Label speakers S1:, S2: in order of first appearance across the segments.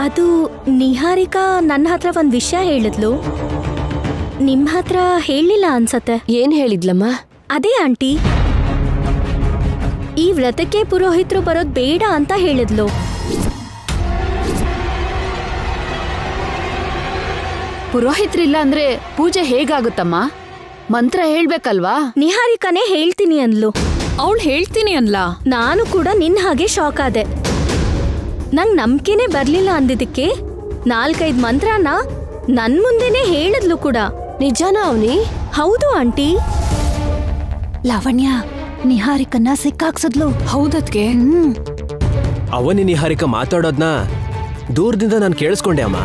S1: ಅದು ನಿಹಾರಿಕಾ ನನ್ನ ಹತ್ರ ಒಂದ್ ವಿಷಯ ಹೇಳಿದ್ಲು. ನಿಮ್ ಹತ್ರ ಹೇಳಿಲ್ಲ ಅನ್ಸತ್ತೆ.
S2: ಏನ್ ಹೇಳಿದ್ಲಮ್ಮ?
S1: ಅದೇ ಆಂಟಿ, ಈ ವ್ರತಕ್ಕೆ ಪುರೋಹಿತರು ಬರೋದ್ ಬೇಡ ಅಂತ ಹೇಳಿದ್ಲು.
S3: ಪುರೋಹಿತ್ರಿಲ್ಲ ಅಂದ್ರೆ ಪೂಜೆ ಹೇಗಾಗುತ್ತಮ್ಮ? ಮಂತ್ರ ಹೇಳ್ಬೇಕಲ್ವಾ?
S1: ನಿಹಾರಿಕಾನೇ ಹೇಳ್ತೀನಿ ಅನ್ಲು.
S3: ಅವಳು ಹೇಳ್ತೀನಿ ಅನ್ಲಾ?
S1: ನಾನು ಕೂಡ ನಿನ್ ಹಾಗೆ ಶಾಕ್ ಆದೆ. ನಂಗ್ ನಂಬಿಕೆನೆ ಬರ್ಲಿಲ್ಲ ಅಂದಿದ್ದಕ್ಕೆ 4-5 ಮಂತ್ರನ ನನ್ ಮುಂದೆನೆ ಹೇಳಿದ್ಲು ಕೂಡ.
S2: ನಿಜಾನ ಅವನಿ?
S1: ಹೌದು ಆಂಟಿ.
S4: ಲಾವಣ್ಯ ನಿಹಾರಿಕನ್ನ ಸಿಕ್ಕಾಕ್ಸದ್ಲು.
S3: ಹೌದದ್ಕೆ?
S5: ಅವನಿ ನಿಹಾರಿಕಾ ಮಾತಾಡೋದ್ನ ದೂರದಿಂದ ನಾನು ಕೇಳಿಸ್ಕೊಂಡೆ ಅಮ್ಮ.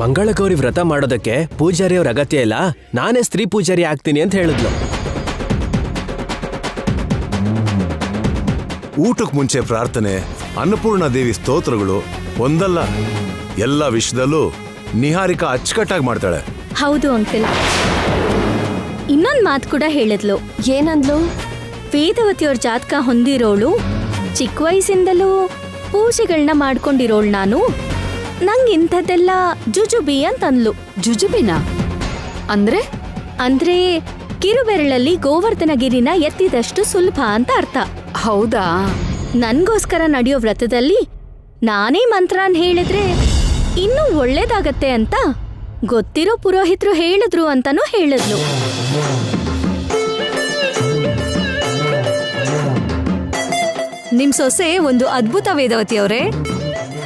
S5: ಮಂಗಳಗೌರಿ ವ್ರತ ಮಾಡೋದಕ್ಕೆ ಪೂಜಾರಿ ಅವ್ರ ಅಗತ್ಯ ಇಲ್ಲ, ನಾನೇ ಸ್ತ್ರೀ ಪೂಜಾರಿ ಆಗ್ತೀನಿ ಅಂತ ಹೇಳಿದ್ಲು.
S6: ಊಟಕ್ಕೆ ಮುಂಚೆ ಪ್ರಾರ್ಥನೆ, ಅನ್ನಪೂರ್ಣ ದೇವಿ ಸ್ತೋತ್ರಗಳು ಒಂದಲ್ಲ, ಎಲ್ಲ ವಿಷಯದಲ್ಲೂ ನಿಹಾರಿಕಾ ಅಚ್ಚುಕಟ್ಟಾಗಿ ಮಾಡ್ತಾಳೆ.
S1: ಹೌದು ಅಂಕಲ್. ಇನ್ನೊಂದ್ ಮಾತು ಕೂಡ ಹೇಳಿದ್ಲು.
S2: ಏನಂದ್ಲು?
S1: ವೇದವತಿಯವ್ರ ಜಾತಕ ಹೊಂದಿರೋಳು, ಚಿಕ್ಕ ವಯಸ್ಸಿಂದಲೂ ಪೂಜೆಗಳನ್ನ ಮಾಡ್ಕೊಂಡಿರೋಳು ನಾನು. ನಂಗೆ ಇಂಥದ್ದೆಲ್ಲ ಜುಜುಬಿ ಅಂತಂದ್ಲು.
S3: ಜುಜುಬಿನ ಅಂದ್ರೆ?
S1: ಅಂದ್ರೆ ಕಿರುಬೆರಳಲ್ಲಿ ಗೋವರ್ಧನಗಿರಿನ ಎತ್ತಿದಷ್ಟು ಸುಲಭ ಅಂತ ಅರ್ಥ.
S3: ಹೌದಾ?
S1: ನನ್ಗೋಸ್ಕರ ನಡೆಯೋ ವ್ರತದಲ್ಲಿ ನಾನೇ ಮಂತ್ರನ್ ಹೇಳಿದ್ರೆ ಇನ್ನೂ ಒಳ್ಳೇದಾಗತ್ತೆ ಅಂತ ಗೊತ್ತಿರೋ ಪುರೋಹಿತರು ಹೇಳಿದ್ರು ಅಂತಾನೂ ಹೇಳಿದ್ಲು.
S4: ನಿಮ್ ಸೊಸೆ ಒಂದು ಅದ್ಭುತ ವೇದವತಿಯವರೇ.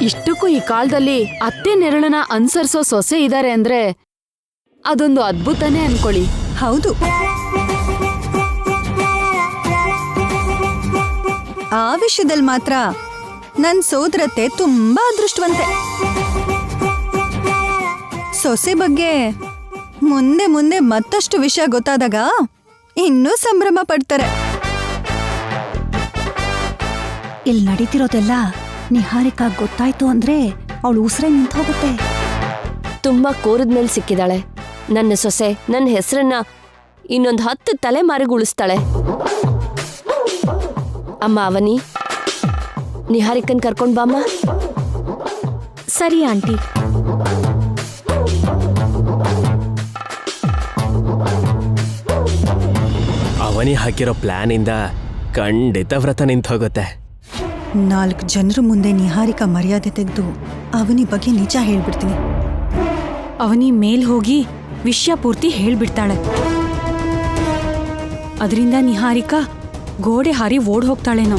S3: ಇಷ್ಟಕ್ಕೂ ಈ ಕಾಲದಲ್ಲಿ ಅತ್ತೆ ನೆರಳನ ಅನುಸರಿಸೋ ಸೊಸೆ ಇದಾರೆ ಅಂದ್ರೆ ಅದೊಂದು ಅದ್ಭುತನೇ ಅನ್ಕೊಳ್ಳಿ.
S4: ಹೌದು, ಆ ವಿಷಯದಲ್ಲಿ ಮಾತ್ರ ನನ್ ಸೋದರತೆ ತುಂಬಾ ಅದೃಷ್ಟವಂತೆ. ಸೊಸೆ ಬಗ್ಗೆ ಮುಂದೆ ಮುಂದೆ ಮತ್ತಷ್ಟು ವಿಷಯ ಗೊತ್ತಾದಾಗ ಇನ್ನೂ ಸಂಭ್ರಮ ಪಡ್ತಾರೆ. ಇಲ್ಲಿ ನಡೀತಿರೋದೆಲ್ಲ ನಿಹಾರಿಕಾ ಗೊತ್ತಾಯ್ತು ಅಂದ್ರೆ ಅವಳು ಉಸಿರೇ ನಿಂತು ಹೋಗುತ್ತೆ.
S2: ತುಂಬಾ ಕೋರದ್ಮೇಲೆ ಸಿಕ್ಕಿದಾಳೆ. ನನ್ನ ಸೊಸೆ ನನ್ನ ಹೆಸರನ್ನ ಇನ್ನೊಂದು 10 ತಲೆಮಾರಿಗೆ ಉಳಿಸ್ತಾಳೆ. ಅಮ್ಮ ಅವನಿ, ನಿಹಾರಿಕನ್ ಕರ್ಕೊಂಡ್ ಬಾಮ್ಮ.
S1: ಸರಿ ಆಂಟಿ.
S5: ಅವನಿ ಹಾಕಿರೋ ಪ್ಲಾನ್ ಇಂದ ಖಂಡಿತ ವ್ರತ ನಿಂತು ಹೋಗುತ್ತೆ.
S4: 4 ಜನರ ಮುಂದೆ ನಿಹಾರಿಕಾ ಮರ್ಯಾದೆ ತೆಗೆದು ಅವನಿ ಬಗ್ಗೆ ನಿಜ ಹೇಳ್ಬಿಡ್ತೀನಿ.
S7: ಅವನಿ ಮೇಲ್ ಹೋಗಿ ವಿಷಯ ಪೂರ್ತಿ ಹೇಳ್ಬಿಡ್ತಾಳೆ. ಅದರಿಂದ ನಿಹಾರಿಕಾ ಗೋಡೆ ಹಾರಿ ಓಡ್ ಹೋಗ್ತಾಳೇನೋ.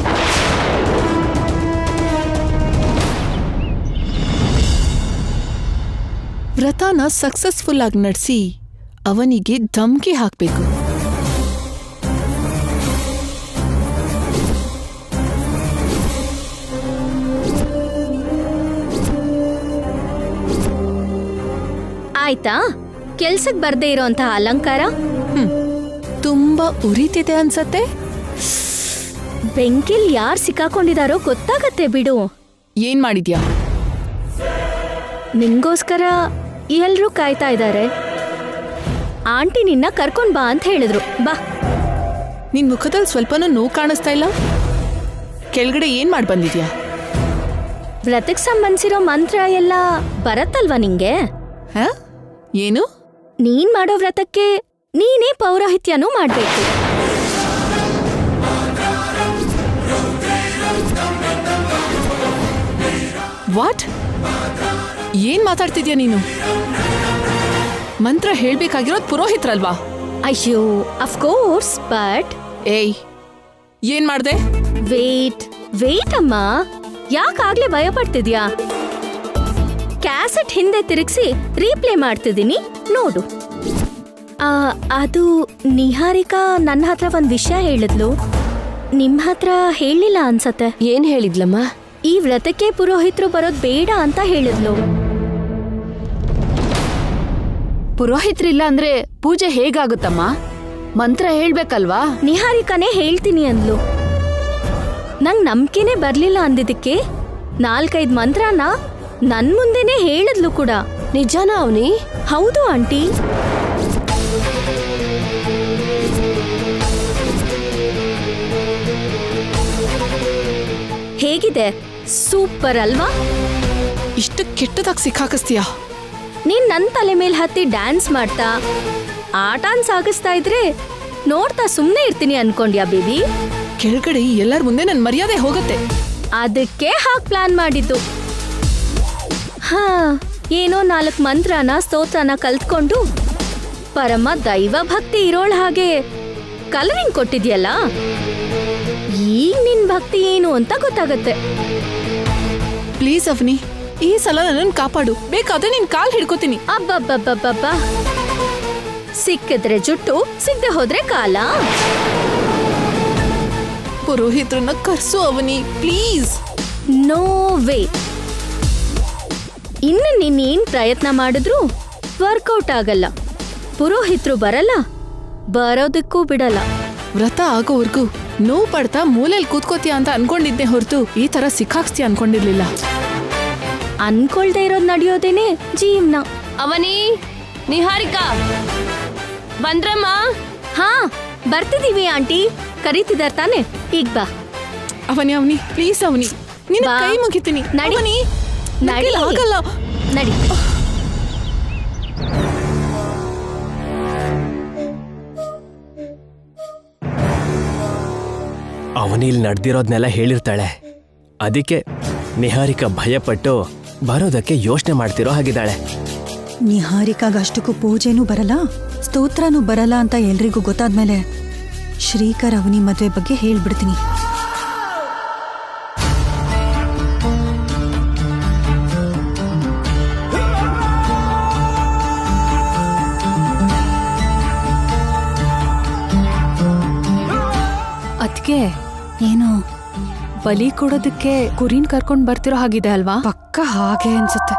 S8: ವ್ರತನ ಸಕ್ಸಸ್ಫುಲ್ ಆಗಿ ನಡೆಸಿ ಅವನಿಗೆ ಧಮ್ಕಿ ಹಾಕ್ಬೇಕು.
S1: ಆಯ್ತಾ? ಕೆಲ್ಸಕ್ ಬರ್ದೇ ಇರೋಂತಹ ಅಲಂಕಾರ
S8: ತುಂಬಾ ಉರಿತಿದೆ ಅನ್ಸತ್ತೆ.
S1: ಬೆಂಕಿಲ್ ಯಾರ್ ಸಿಕ್ಕಾಕೊಂಡಿದಾರೋ ಗೊತ್ತಾಗತ್ತೆ ಬಿಡು.
S8: ಏನ್ ಮಾಡಿದ್ಯಾ?
S1: ನಿಂಗೋಸ್ಕರ ಎಲ್ರೂ ಕಾಯ್ತಾ ಇದ್ದಾರೆ. ಆಂಟಿ ನಿನ್ನ ಕರ್ಕೊಂಡ್ ಬಾ ಅಂತ ಹೇಳಿದ್ರು. ಬಾ.
S8: ನಿನ್ ಮುಖದಲ್ಲಿ ಸ್ವಲ್ಪನೂ ನೋವು ಕಾಣಿಸ್ತಾ ಇಲ್ಲ. ಕೆಳಗಡೆ ಏನ್ ಮಾಡಿ ಬಂದಿದ್ಯಾ?
S1: ವ್ರತಕ್ಕೆ ಸಂಬಂಧಿಸಿರೋ ಮಂತ್ರ ಎಲ್ಲ ಬರತ್ತಲ್ವಾ ನಿಂಗೆ?
S8: ಏನು?
S1: ನೀನ್ ಮಾಡೋ ವ್ರತಕ್ಕೆ ನೀನೇ ಪೌರೋಹಿತ್ಯನೂ ಮಾಡ್ಬೇಕು.
S8: ವಾಟ್? ಏನ್ ಮಾತಾಡ್ತಿದ್ಯಾ ನೀನು? ಮಂತ್ರ ಹೇಳ್ಬೇಕಾಗಿರೋದು ಪುರೋಹಿತ್ರಲ್ವಾ?
S1: ಅಯ್ಯೋ, ಅಫ್ಕೋರ್ಸ್, ಬಟ್
S8: ಏಯ್, ಏನ್ ಮಾಡ್ದೆ?
S1: ವೇಟ್ ಅಮ್ಮ, ಯಾಕಾಗ್ಲೇ ಭಯ ಪಡ್ತಿದ್ಯಾ? ಕ್ಯಾಸೆಟ್ ಹಿಂದೆ ತಿರುಗಿಸಿ ರೀಪ್ಲೇ ಮಾಡ್ತಿದ್ದೀನಿ, ನೋಡು. ಅದು ನಿಹಾರಿಕಾ ನನ್ನ ಹತ್ರ ಒಂದ್ ವಿಷಯ ಹೇಳಿದ್ಲು. ನಿಮ್ ಹತ್ರ ಹೇಳಿಲ್ಲ ಅನ್ಸತ್ತೆ.
S2: ಏನ್ ಹೇಳಿದ್ಲಮ್ಮ?
S1: ಈ ವ್ರತಕ್ಕೆ ಪುರೋಹಿತರು ಬರೋದ್ ಬೇಡ ಅಂತ ಹೇಳಿದ್ಲು.
S3: ಪುರೋಹಿತ್ರಿಲ್ಲ ಅಂದ್ರೆ ಪೂಜೆ ಹೇಗಾಗುತ್ತಮ್ಮ? ಮಂತ್ರ ಹೇಳ್ಬೇಕಲ್ವಾ?
S1: ನಿಹಾರಿಕಾನೇ ಹೇಳ್ತೀನಿ ಅಂದ್ಲು. ನಂಗ್ ನಂಬಿಕೆನೆ ಬರ್ಲಿಲ್ಲ ಅಂದಿದ್ದಕ್ಕೆ 4-5 ಮಂತ್ರನ ನನ್ ಮುಂದೆನೆ ಹೇಳಿದ್ಲು ಕೂಡ.
S2: ನಿಜಾನ ಅವನಿ?
S1: ಹೌದು ಆಂಟಿ. ಹೇಗಿದೆ? ಸೂಪರ್ ಅಲ್ವಾ?
S8: ಇಷ್ಟು ಕೆಟ್ಟದಾಗಿ ಸಿಕ್ಕಾಕಿಸ್ತೀಯಾ?
S1: ನೀನ್ ನನ್ ತಲೆ ಮೇಲೆ ಹತ್ತಿ ಡ್ಯಾನ್ಸ್ ಮಾಡ್ತಾ ಆಟನ್ ಸಾಗಿಸ್ತಾ ಇದ್ರೆ ನೋಡ್ತಾ ಸುಮ್ನೆ ಇರ್ತೀನಿ ಅನ್ಕೊಂಡ್ಯಾ ಬೇಬಿ?
S8: ಕೆಳಗಡೆ ಎಲ್ಲರ ಮುಂದೆ ನನ್ ಮರ್ಯಾದೆ ಹೋಗತ್ತೆ.
S1: ಅದಕ್ಕೆ ಹಾಗೆ ಪ್ಲಾನ್ ಮಾಡಿದ್ದು. ಹಾ, ಏನೋ 4 ಮಂತ್ರನ ಸ್ತೋತ್ರನ ಕಲ್ತ್ಕೊಂಡು ಪರಮ ದೈವ ಭಕ್ತಿ ಇರೋಳ್ ಹಾಗೆ ಕಲರಿಂಗ್ ಕೊಟ್ಟಿದ್ಯಲ್ಲ, ಈಗ ನಿನ್ ಭಕ್ತಿ ಏನು ಅಂತ ಗೊತ್ತಾಗತ್ತೆ.
S8: ಪ್ಲೀಸ್ ಅವನಿ, ಈ ಸಲ ನನ್ನನ್ನು ಕಾಪಾಡು. ಬೇಕಾದ್ರೆ ನಿನ್ ಕಾಲ್ ಹಿಡ್ಕೋತೀನಿ.
S1: ಅಬ್ಬಬ್ಬಬ್ಬಬ್ಬ, ಸಿಕ್ಕಿದ್ರೆ ಜುಟ್ಟು, ಸಿಗದೆ ಹೋದ್ರೆ ಕಾಲ.
S8: ಪುರೋಹಿತ್ರನ್ನ ಕರ್ಸು ಅವನಿ, ಪ್ಲೀಸ್.
S1: No way. ಇನ್ನು ನೀನೇನ್ ಪ್ರಯತ್ನ ಮಾಡಿದ್ರು ವರ್ಕೌಟ್ ಆಗಲ್ಲ. ಪುರೋಹಿತರು ಬರಲ್ಲ, ಬರೋದಕ್ಕೂ ಬಿಡಲ್ಲ.
S8: ವ್ರತ ಆಗೋವರ್ಗೂ ನೋವು ಪಡ್ತಾ ಮೂಲೆಯಲ್ಲಿ ಕೂತ್ಕೋತೀಯ ಅಂತ ಅನ್ಕೊಂಡಿದ್ದೆ ಹೊರತು ಈ ತರ ಸಿಕ್ಕಾಕ್ಸ್ತೀಯ ಅನ್ಕೊಂಡಿರ್ಲಿಲ್ಲ.
S1: ಅನ್ಕೊಳ್ದೆ ಇರೋದ್ ನಡೆಯೋದೇನೆ ಜೀವನ.
S2: ಅವನಿ, ನಿಹಾರಿಕಾ ಬಂದ್ರಮ್ಮ?
S1: ಹಾ, ಬರ್ತಿದೀವಿ ಆಂಟಿ. ಕರೀತಿದಾರ್ ತಾನೆ? ಈಗ ಬಾ.
S8: ಅವನಿ ಅವನಿ, ಪ್ಲೀಸ್ ಅವನಿ, ನಿನ್ನ
S1: ಬಾ.
S8: ಕೈ ಮುಗಿತೀನಿ.
S1: ನಡಿ.
S8: ಅವನಿ,
S1: ನಡಿ.
S8: ಆಗಲ್ಲ.
S1: ನಡಿ.
S5: ಅವನಿಲ್ ನಡೆದಿರೋದ್ನೆಲ್ಲ ಹೇಳಿರ್ತಾಳೆ. ಅದಕ್ಕೆ ನಿಹಾರಿಕಾ ಭಯಪಟ್ಟು ಬರೋದಕ್ಕೆ ಯೋಚನೆ ಮಾಡ್ತಿರೋ ಹಾಗಿದ್ದಾಳೆ.
S4: ನಿಹಾರಿಕಾಗಷ್ಟಕ್ಕೂ ಪೂಜೆನೂ ಬರಲ್ಲ, ಸ್ತೋತ್ರನೂ ಬರಲ್ಲ ಅಂತ ಎಲ್ರಿಗೂ ಗೊತ್ತಾದ್ಮೇಲೆ ಶ್ರೀಕರ್ ಅವನಿ ಮದ್ವೆ ಬಗ್ಗೆ ಹೇಳ್ಬಿಡ್ತೀನಿ.
S7: ಅದ್ಕೆ
S4: ಏನು?
S7: ಬಲಿ ಕೊಡೋದಕ್ಕೆ ಕುರಿನ್ ಕರ್ಕೊಂಡ್ ಬರ್ತಿರೋ ಹಾಗಿದೆ ಅಲ್ವಾ?
S3: ಪಕ್ಕ ಹಾಗೆ ಅನ್ಸುತ್ತೆ.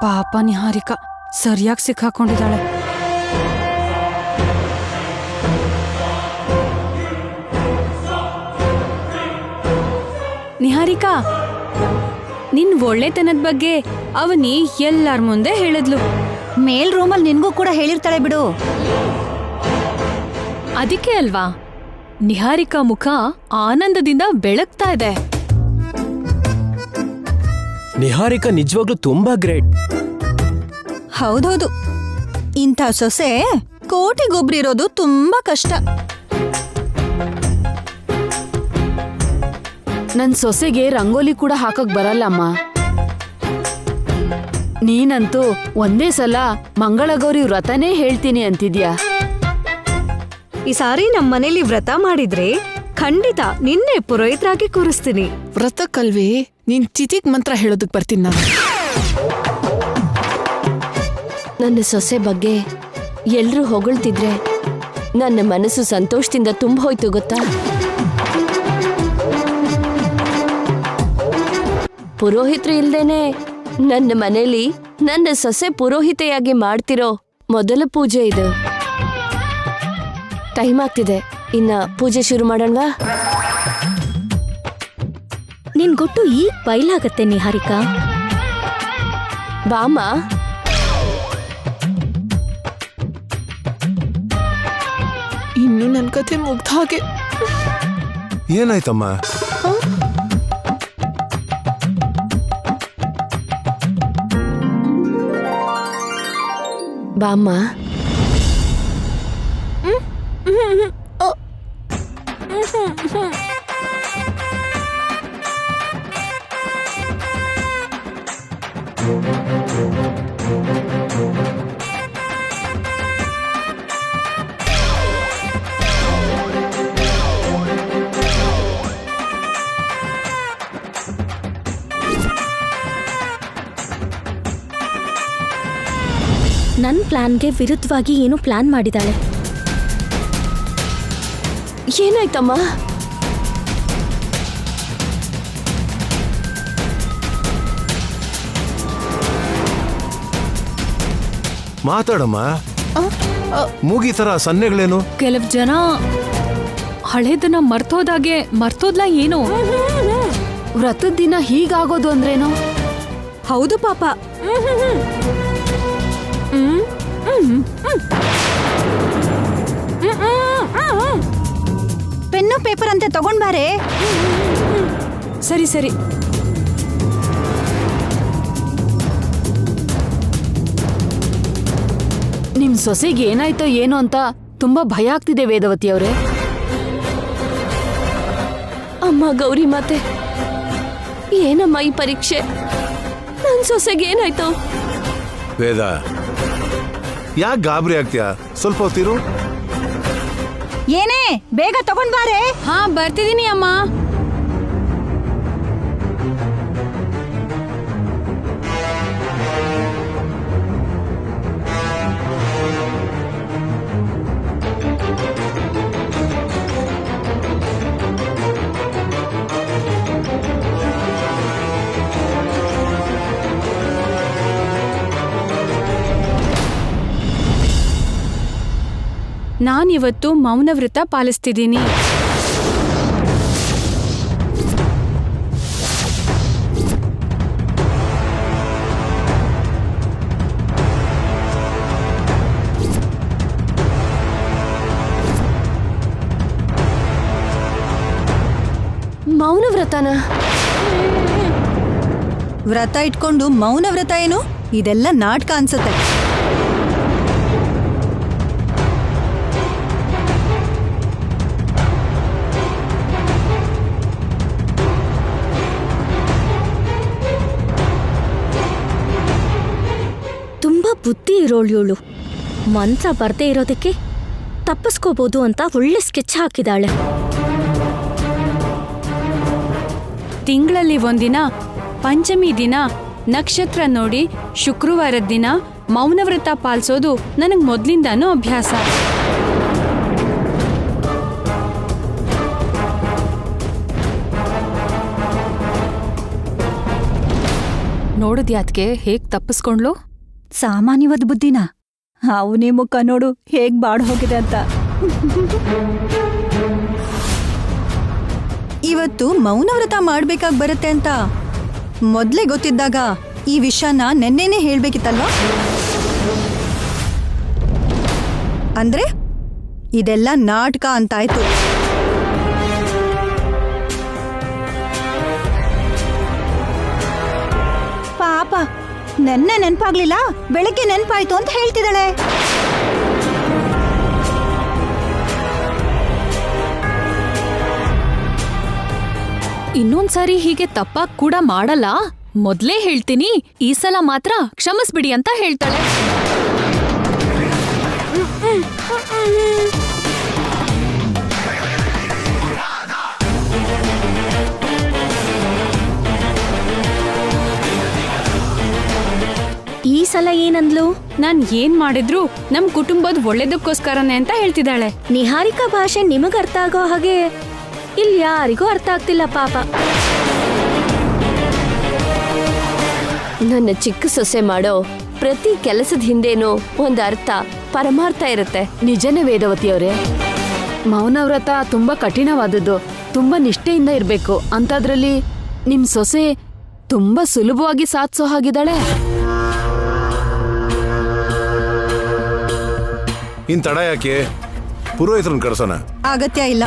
S3: ಪಾಪ ನಿಹಾರಿಕಾ ಸರಿಯಾಗಿ ಸಿಕ್ಕಾಕೊಂಡಿದ್ದಾಳೆ.
S7: ನಿಹಾರಿಕಾ, ನಿನ್ ಒಳ್ಳೆತನದ ಬಗ್ಗೆ ಅವನಿ ಎಲ್ಲಾರ್ ಮುಂದೆ ಹೇಳಿದ್ಲು.
S4: ಮೇಲ್ ರೂಮಲ್ಲಿ ನಿನ್ಗೂ ಕೂಡ ಹೇಳಿರ್ತಾಳೆ ಬಿಡು.
S7: ಅದಕ್ಕೆ ಅಲ್ವಾ ನಿಹಾರಿಕಾ ಮುಖ ಆನಂದದಿಂದ ಬೆಳಗ್ತಾ ಇದೆ.
S5: ನಿಹಾರಿಕಾ ನಿಜವಾಗ್ಲೂ ತುಂಬಾ ಗ್ರೇಟ್.
S4: ಹೌದೌದು, ಇಂಥ ಸೊಸೆ ಕೋಟಿಗೊಬ್ರಿರೋದು ತುಂಬಾ ಕಷ್ಟ.
S3: ನನ್ ಸೊಸೆಗೆ ರಂಗೋಲಿ ಕೂಡ ಹಾಕಕ್ ಬರಲ್ಲಮ್ಮ. ನೀನಂತೂ ಒಂದೇ ಸಲ ಮಂಗಳಗೌರಿ ವ್ರತನೇ ಹೇಳ್ತೀನಿ ಅಂತಿದ್ಯಾ.
S9: ಈ ಸಾರಿ ನಮ್ಮ ಮನೇಲಿ ವ್ರತ ಮಾಡಿದ್ರೆ ಖಂಡಿತ ನಿನ್ನೆ ಪುರೋಹಿತರಾಗಿ ಕೂರಿಸ್ತೀನಿ.
S8: ವ್ರತಕ್ಕಲ್ವೇ ನೀನ್ ಚಿತಿಕ್ ಮಂತ್ರ ಹೇಳೋದಕ್ ಬರ್ತೀನಿ ನಾನು.
S2: ನನ್ನ ಸೊಸೆ ಬಗ್ಗೆ ಎಲ್ರೂ ಹೊಗಳ್ತಿದ್ರೆ ನನ್ನ ಮನಸ್ಸು ಸಂತೋಷದಿಂದ ತುಂಬ ಹೋಯ್ತು ಗೊತ್ತಾ. ಪುರೋಹಿತರು ಇಲ್ದೇನೆ ನನ್ನ ಮನೇಲಿ ನನ್ನ ಸೊಸೆ ಪುರೋಹಿತೆಯಾಗಿ ಮಾಡ್ತಿರೋ ಮೊದಲ ಪೂಜೆ ಇದು. ಟೈಮ್ ಆಗ್ತಿದೆ, ಇನ್ನ ಪೂಜೆ ಶುರು ಮಾಡೋಣವಾ?
S1: ನಿನ್ ಗುಟ್ಟು ಈಗ ಬಯಲಾಗತ್ತೆ ನಿಹಾರಿಕಾ.
S2: ಬಾಮ.
S8: ಇನ್ನು ನನ್ ಕಥೆ ಮುಗ್ದ ಹಾಗೆ.
S6: ಏನಾಯ್ತಮ್ಮ?
S2: ಬಾಮ್ಮ.
S1: ನನ್ ಪ್ಲಾನ್ಗೆ ವಿರುದ್ಧವಾಗಿ ಏನೋ ಪ್ಲಾನ್ ಮಾಡಿದಾಳೆ.
S2: ಏನಾಯ್ತಮ್ಮ?
S6: ಮಾತಾಡಮ್ಮ. ಮೂಗಿತರ ಸನ್ನೆಗಳೇನು?
S7: ಕೆಲವ್ ಜನ ಹಳೇದನ್ನ ಮರ್ತೋದ್ಲ ಏನೋ.
S3: ವ್ರತದ ದಿನ ಹೀಗಾಗೋದು ಅಂದ್ರೇನು?
S9: ಹೌದು ಪಾಪ.
S4: ಪೆನ್ನು ಪೇಪರ್ ಅಂತೆ ತಗೊಂಡ್ಬಾರೆ.
S7: ಸರಿ ಸರಿ. ನಿಮ್ ಸೊಸೆಗೆ ಏನಾಯ್ತೋ ಏನೋ ಅಂತ ತುಂಬಾ ಭಯ ಆಗ್ತಿದೆ ವೇದವತಿ ಅವರೇ.
S2: ಅಮ್ಮ ಗೌರಿ ಮಾತೆ, ಏನಮ್ಮ ಈ ಪರೀಕ್ಷೆ? ನನ್ ಸೊಸೆಗೆ ಏನಾಯ್ತು?
S6: ವೇದ, ಯಾಕೆ ಗಾಬರಿ ಆಗ್ತೀಯಾ? ಸ್ವಲ್ಪ ಹೊತ್ತಿರು.
S4: ಏನೇ, ಬೇಗ ತಗೊಂಡ್ ಬಾರೆ.
S7: ಹಾ, ಬರ್ತಿದೀನಿ ಅಮ್ಮ. ನಾನಿವತ್ತು ಮೌನವ್ರತ ಪಾಲಿಸ್ತಿದ್ದೀನಿ.
S2: ಮೌನವ್ರತನ?
S4: ವ್ರತ ಇಟ್ಕೊಂಡು ಮೌನ ವ್ರತ ಏನು? ಇದೆಲ್ಲ ನಾಟಕ ಅನ್ಸುತ್ತೆ.
S1: ತುಂಬಾ ಬುದ್ಧಿ ಇರೋಳು. ಮಂತ್ರ ಬರ್ದೇ ಇರೋದಕ್ಕೆ ತಪ್ಪಿಸ್ಕೋಬಹುದು ಅಂತ ಒಳ್ಳೆ ಸ್ಕೆಚ್ ಹಾಕಿದಾಳೆ.
S7: ತಿಂಗಳಲ್ಲಿ ಒಂದಿನ ಪಂಚಮಿ ದಿನ ನಕ್ಷತ್ರ ನೋಡಿ ಶುಕ್ರವಾರದ ದಿನ ಮೌನವ್ರತ ಪಾಲಿಸೋದು ನನಗೆ ಮೊದ್ಲಿಂದಾನೂ ಅಭ್ಯಾಸ.
S3: ನೋಡಿದ್ಯಾತ್ಗೆ ಹೇಗ್ ತಪ್ಪಿಸ್ಕೊಂಡ್ಲು?
S4: ಸಾಮಾನ್ಯವಾದ ಬುದ್ಧಿನ. ಅವನೇ ಮುಖ ನೋಡು ಹೇಗ್ ಬಾಡ್ ಹೋಗಿದೆ ಅಂತ. ಇವತ್ತು ಮೌನವ್ರತ ಮಾಡ್ಬೇಕಾಗ್ ಬರುತ್ತೆ ಅಂತ ಮೊದ್ಲೇ ಗೊತ್ತಿದ್ದಾಗ ಈ ವಿಷಯನ ನೆನ್ನೆನೇ ಹೇಳ್ಬೇಕಿತ್ತಲ್ವಾ? ಅಂದ್ರೆ ಇದೆಲ್ಲ ನಾಟಕ ಅಂತಾಯ್ತು. ಪಾಪ, ನೆನ್ನೆ ನೆನ್ಪಾಗ್ಲಿಲ್ಲ, ಬೆಳಗ್ಗೆ ನೆನ್ಪಾಯ್ತು ಅಂತ ಹೇಳ್ತಿದ್ದಾಳೆ.
S3: ಇನ್ನೊಂದ್ಸಾರಿ ಹೀಗೆ ತಪ್ಪಾಗ್ ಕೂಡ ಮಾಡಲ್ಲ. ಮೊದ್ಲೇ ಹೇಳ್ತೀನಿ, ಈ ಸಲ ಮಾತ್ರ ಕ್ಷಮಿಸ್ಬಿಡಿ ಅಂತ ಹೇಳ್ತಾಳೆ.
S1: ಈ ಸಲ ಏನಂದ್ಲು?
S7: ನಾನ್ ಏನ್ ಮಾಡಿದ್ರು ನಮ್ ಕುಟುಂಬದ ಒಳ್ಳೇದಕ್ಕೋಸ್ಕರನೇ ಅಂತ ಹೇಳ್ತಿದ್ದಾಳೆ.
S1: ನಿಹಾರಿಕಾ ಭಾಷೆ ನಿಮಗ್ ಅರ್ಥ ಆಗೋ ಹಾಗೆ ಇಲ್ಲಿ ಯಾರಿಗೂ ಅರ್ಥ ಆಗ್ತಿಲ್ಲ ಪಾಪ.
S2: ನನ್ನ ಚಿಕ್ಕ ಸೊಸೆ ಮಾಡೋ ಪ್ರತಿ ಕೆಲಸದ ಹಿಂದೇನೋ ಒಂದು ಅರ್ಥ, ಪರಮಾರ್ಥ ಇರುತ್ತೆ.
S3: ನಿಜನೇ ವೇದವತಿ ಅವರೇ, ಮೌನವ್ರತ ತುಂಬಾ ಕಠಿಣವಾದದ್ದು, ತುಂಬಾ ನಿಷ್ಠೆಯಿಂದ ಇರ್ಬೇಕು. ಅಂತದ್ರಲ್ಲಿ ನಿಮ್ ಸೊಸೆ ತುಂಬಾ ಸುಲಭವಾಗಿ ಸಾಧಿಸೋ ಹಾಗಿದ್ದಾಳೆ.
S6: ಇನ್ ತಡ ಯಾಕೆ? ಪುರೋಹಿತರನ್ನ ಕರ್ಸೋಣ.
S4: ಅಗತ್ಯ ಇಲ್ಲ.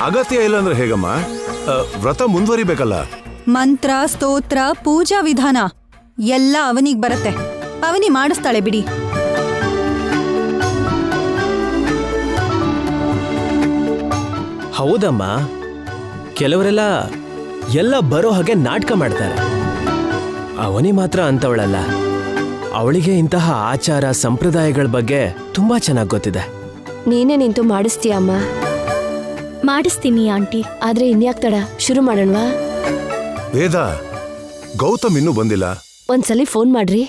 S6: ಅಗತ್ಯ ಇಲ್ಲ ಅಂದ್ರೆ ಹೇಗಮ್ಮ? ವ್ರತ ಮುಂದುವರಿಬೇಕಲ್ಲ.
S4: ಮಂತ್ರ, ಸ್ತೋತ್ರ, ಪೂಜಾ ವಿಧಾನ ಎಲ್ಲ ಅವನಿಗೆ ಬರುತ್ತೆ. ಅವನಿ ಮಾಡಿಸ್ತಾಳೆ ಬಿಡಿ.
S5: ಹೌದಮ್ಮ, ಕೆಲವರೆಲ್ಲ ಎಲ್ಲ ಬರೋ ಹಾಗೆ ನಾಟಕ ಮಾಡ್ತಾರೆ. ಅವನಿ ಮಾತ್ರ ಅಂತವಳಲ್ಲ. ಅವಳಿಗೆ ಇಂತಹ ಆಚಾರ ಸಂಪ್ರದಾಯಗಳ ಬಗ್ಗೆ ತುಂಬಾ ಚೆನ್ನಾಗಿ ಗೊತ್ತಿದೆ.
S2: ನೀನೇ ನಿಂತು ಮಾಡಿಸ್ತೀಯ ಅಮ್ಮ?
S1: ಮಾಡಿಸ್ತೀನಿ ಆಂಟಿ.
S2: ಆದ್ರೆ ಇನ್ಯಾಕ್ ತಡ, ಶುರು ಮಾಡೋಣವಾ?
S6: ವೇದ, ಗೌತಮ್ ಇನ್ನೂ ಬಂದಿಲ್ಲ.
S2: ಒಂದ್ಸಲಿ ಫೋನ್ ಮಾಡ್ರಿ.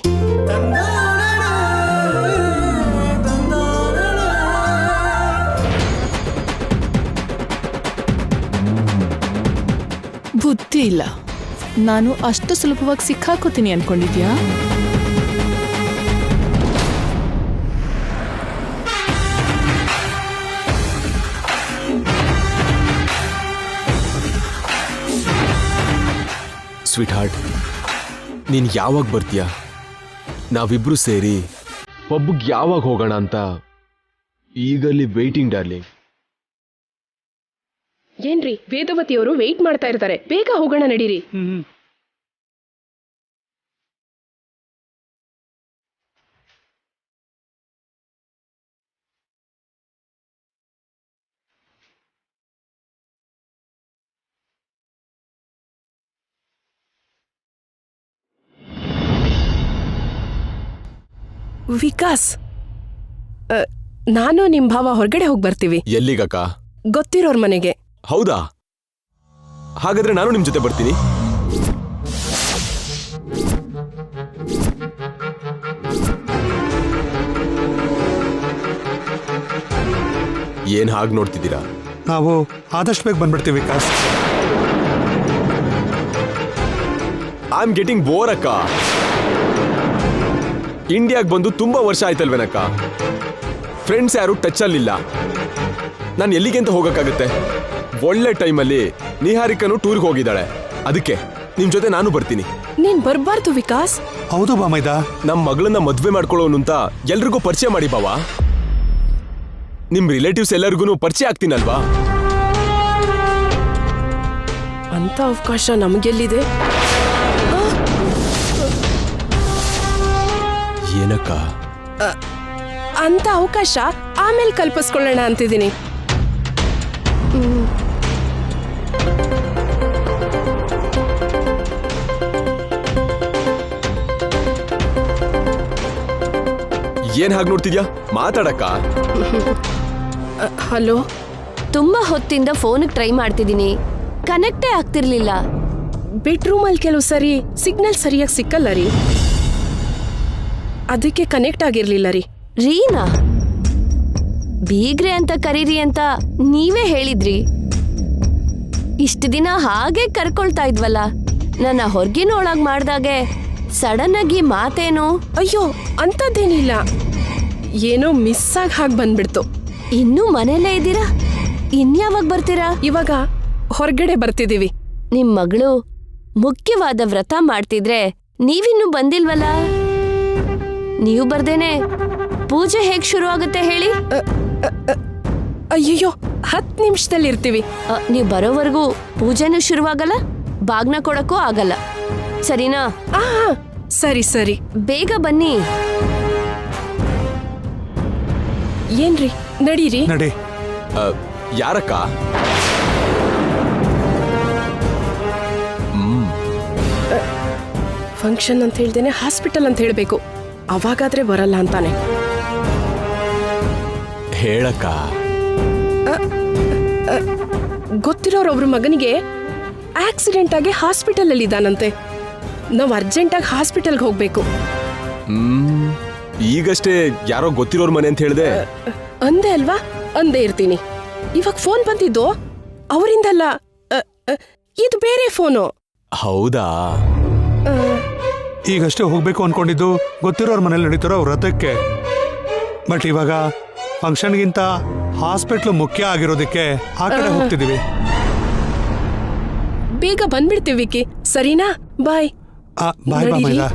S8: ಬುದ್ಧಿ ಇಲ್ಲ. ನಾನು ಅಷ್ಟು ಸುಲಭವಾಗಿ ಸಿಕ್ಕಾಕೋತೀನಿ ಅನ್ಕೊಂಡಿದ್ಯಾ?
S10: ಸ್ವೀಟ್ ಹಾರ್ಟ್, ನೀನ್ ಯಾವಾಗ ಬರ್ತೀಯ? ನಾವಿಬ್ರು ಸೇರಿ ಪಬ್ಗೆ ಯಾವಾಗ ಹೋಗೋಣ ಅಂತ ಈಗಲ್ಲಿ ವೇಟಿಂಗ್ ಡಾರ್ಲಿಂಗ್.
S11: ಏನ್ರಿ ವೇದವತಿಯವರು ವೆಯ್ಟ್ ಮಾಡ್ತಾ ಇರ್ತಾರೆ, ಬೇಗ ಹೋಗೋಣ ನಡೀರಿ. ವಿಕಾಸ್, ನಾನು ನಿಮ್ ಭಾವ ಹೊರಗಡೆ ಹೋಗಿ ಬರ್ತೀವಿ.
S10: ಎಲ್ಲಿಗಕ್ಕ?
S11: ಗೊತ್ತಿರೋರ್ ಮನೆಗೆ.
S10: ಹೌದಾ? ಹಾಗಾದ್ರೆ ನಾನು ನಿಮ್ ಜೊತೆ ಬರ್ತೀನಿ. ಏನ್ ಹಾಗೆ ನೋಡ್ತಿದ್ದೀರಾ?
S12: ನಾವು ಆದಷ್ಟು ಬೇಗ ಬಂದ್ಬಿಡ್ತೀವಿ Vikas.
S10: I am getting bore ಅಕ್ಕ. ಇಂಡಿಯಾಗ್ ಬಂದು ತುಂಬಾ ವರ್ಷ ಆಯ್ತಲ್ವೇನಕ್ಕ? ಫ್ರೆಂಡ್ಸ್ ಯಾರು ಟಚ್ ಅಲ್ಲಿಲ್ಲ. ನಾನು ಎಲ್ಲಿಗೆ ಅಂತ ಹೋಗಕ್ಕಾಗುತ್ತೆ? ಒಳ್ಳೆ ಟೈಮಲ್ಲಿ ನಿಹಾರಿಕನು ಟೂರ್ಗೆ ಹೋಗಿದ್ದಾಳೆ. ಅದಕ್ಕೆ ನಿಮ್ ಜೊತೆ ನಾನು ಬರ್ತೀನಿ.
S11: ನೀನ್ ಬರ್ಬಾರ್ದು ವಿಕಾಸ್.
S12: ಹೌದು ಬಾಮೈದ,
S10: ನಮ್ ಮಗಳನ್ನ ಮದ್ವೆ ಮಾಡ್ಕೊಳ್ಳೋನು ಅಂತ ಎಲ್ರಿಗೂ ಪರಿಚಯ ಮಾಡಿ ಬಾವಾ. ನಿಮ್ ರಿಲೇಟಿವ್ಸ್ ಎಲ್ಲರಿಗೂ ಪರಿಚಯ ಆಗ್ತೀನಲ್ವಾ?
S11: ಅಂತ ಅವಕಾಶ ನಮಗೆಲ್ಲಿದೆ?
S10: ಏನಕ್ಕ?
S11: ಅಂತ ಅವಕಾಶ ಆಮೇಲೆ ಕಲ್ಪಿಸ್ಕೊಳ್ಳೋಣ ಅಂತಿದ್ದೀನಿ.
S10: ಏನ್ ಹಾಗೆ ನೋಡ್ತಿದ್ಯಾ? ಮಾತಾಡಕ್ಕ.
S11: ಹಲೋ.
S2: ತುಂಬಾ ಹೊತ್ತಿಂದ ಫೋನ್ಗೆ ಟ್ರೈ ಮಾಡ್ತಿದ್ದೀನಿ, ಕನೆಕ್ಟೇ ಆಗ್ತಿರ್ಲಿಲ್ಲ.
S11: ಬೆಡ್ರೂಮಲ್ಲಿ ಕೆಲವು ಸರಿ ಸಿಗ್ನಲ್ ಸರಿಯಾಗಿ ಸಿಕ್ಕಲ್ಲ ರೀ, ಅದಕ್ಕೆ ಕನೆಕ್ಟ್ ಆಗಿರ್ಲಿಲ್ಲ ರೀ.
S2: ರೀನಾ, ಬೀಗ್ರೆ ಅಂತ ಕರೀರಿ ಅಂತ ನೀವೇ ಹೇಳಿದ್ರಿ. ಇಷ್ಟು ದಿನ ಹಾಗೆ ಕರ್ಕೊಳ್ತಾ ಇದ್ವಲ್ಲ, ನನ್ನ ಹೊರ್ಗಿನ ಒಳಗ್ ಮಾಡ್ದಾಗೆ ಸಡನ್ ಆಗಿ ಮಾತೇನು?
S11: ಅಯ್ಯೋ ಅಂತದ್ದೇನಿಲ್ಲ, ಏನೋ ಮಿಸ್ ಆಗಿ ಹಾಗೆ ಬಂದ್ಬಿಡ್ತು.
S2: ಇನ್ನೂ ಮನೇಲೇ ಇದ್ದೀರಾ? ಇನ್ಯಾವಾಗ ಬರ್ತೀರಾ?
S11: ಇವಾಗ ಹೊರಗಡೆ ಬರ್ತಿದೀವಿ.
S2: ನಿಮ್ ಮಗಳು ಮುಖ್ಯವಾದ ವ್ರತ ಮಾಡ್ತಿದ್ರೆ ನೀವಿನ್ನೂ ಬಂದಿಲ್ವಲ್ಲ? ನೀವು ಬರ್ದೇನೆ ಪೂಜೆ ಹೇಗ್ ಶುರು ಆಗುತ್ತೆ ಹೇಳಿ?
S11: ಅಯ್ಯೋ 10 ನಿಮಿಷದಲ್ಲಿ ಇರ್ತೀವಿ.
S2: ನೀವ್ ಬರೋವರೆಗೂ ಪೂಜೆನೂ ಶುರುವಾಗಲ್ಲ, ಬಾಗ್ನ ಕೊಡಕ್ಕೂ ಆಗಲ್ಲ, ಸರಿನಾ?
S11: ಸರಿ ಸರಿ,
S2: ಬೇಗ ಬನ್ನಿ.
S11: ಏನ್ರಿ, ನಡೀರಿ.
S12: ನಡಿ.
S10: ಯಾರಕ್ಕ?
S11: ಫಂಕ್ಷನ್ ಅಂತ ಹೇಳ್ದೇನೆ ಹಾಸ್ಪಿಟಲ್ ಅಂತ ಹೇಳ್ಬೇಕು, ಅವಾಗಾದ್ರೆ ಬರಲ್ಲ ಅಂತಾನೆ.
S10: ಹೇಳಕ್ಕ.
S11: ಗೊತ್ತಿರೋರೊಬ್ರು ಮಗನಿಗೆ ಆಕ್ಸಿಡೆಂಟ್ ಆಗಿ ಹಾಸ್ಪಿಟಲ್ ಅಲ್ಲಿ ಇದ್ದಾನಂತೆ. ನಾವು ಅರ್ಜೆಂಟಾಗಿ ಹಾಸ್ಪಿಟಲ್ಗೆ ಹೋಗ್ಬೇಕು.
S10: ಈಗಷ್ಟೇ ಯಾರೋ ಗೊತ್ತಿರೋರ್ ಮನೆ ಅಂತ ಹೇಳ್ದೆ.
S11: ಅಂದೆ ಅಲ್ವಾ? ಅಂದೇ ಇರ್ತೀನಿ. ಇವಾಗ ಫೋನ್ ಬಂದಿದ್ದು ಅವರಿಂದಲ್ಲ, ಇದು ಬೇರೆ ಫೋನು.
S10: ಹೌದಾ?
S12: ಈಗಷ್ಟೇ ಹೋಗ್ಬೇಕು ಅನ್ಕೊಂಡಿದ್ದು ಗೊತ್ತಿರೋರ್ ಮನೇಲಿ ನಡೀತಿರೋ ವ್ರತಕ್ಕೆ. ಬಟ್ ಇವಾಗ ಫಂಕ್ಷನ್ಗಿಂತ ಹಾಸ್ಪಿಟ್ಲು ಮುಖ್ಯ ಆಗಿರೋದಕ್ಕೆ ಆ ಕಡೆ ಹೋಗ್ತಿದೀವಿ.
S11: ಬೇಗ ಬಂದ್ಬಿಡ್ತೀವಿ ವಿಕಿ, ಸರಿನಾ? ಬಾಯ್.
S12: ಬಾಯ್ ಬಾಮೈದ.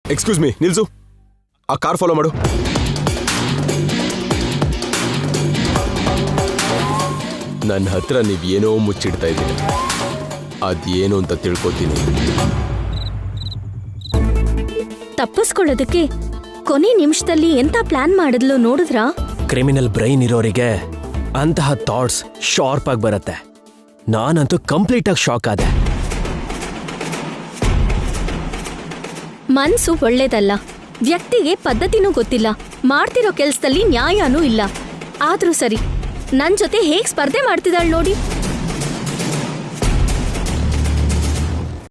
S10: ಎಕ್ಸ್ಕ್ಯೂಸ್ ಮೀ, ನಿಲ್ಸು. ಆ ಕಾರ್ ಫಾಲೋ ಮಾಡು. ನನ್ನ ಹತ್ರ ನೀವೇನೋ ಮುಚ್ಚಿಡ್ತಾ ಇದ್ದೀನಿ, ಅದೇನು ಅಂತ ತಿಳ್ಕೊತೀನಿ.
S1: ತಪ್ಪಿಸ್ಕೊಳ್ಳೋದಕ್ಕೆ ಕೊನೆ ನಿಮಿಷದಲ್ಲಿ ಎಂತ ಪ್ಲಾನ್ ಮಾಡಿದ್ಲು ನೋಡಿದ್ರಾ?
S5: ಕ್ರಿಮಿನಲ್ ಬ್ರೈನ್ ಇರೋರಿಗೆ ಅಂತಹ ಥಾಟ್ಸ್ ಶಾರ್ಪ್ ಆಗಿ ಬರುತ್ತೆ. ನಾನಂತೂ ಕಂಪ್ಲೀಟ್ ಆಗಿ ಶಾಕ್ ಆದೆ.
S1: ಮನ್ಸು ಒಳ್ಳೇದಲ್ಲ, ವ್ಯಕ್ತಿಗೆ ಪದ್ಧತಿನೂ ಗೊತ್ತಿಲ್ಲ, ಮಾಡ್ತಿರೋ ಕೆಲ್ಸದಲ್ಲಿ ನ್ಯಾಯನೂ ಇಲ್ಲ. ಆದ್ರೂ ಸರಿ, ನನ್ ಜೊತೆ ಹೇಗ್ ಸ್ಪರ್ಧೆ ಮಾಡ್ತಿದ್ದಾಳ್ ನೋಡಿ.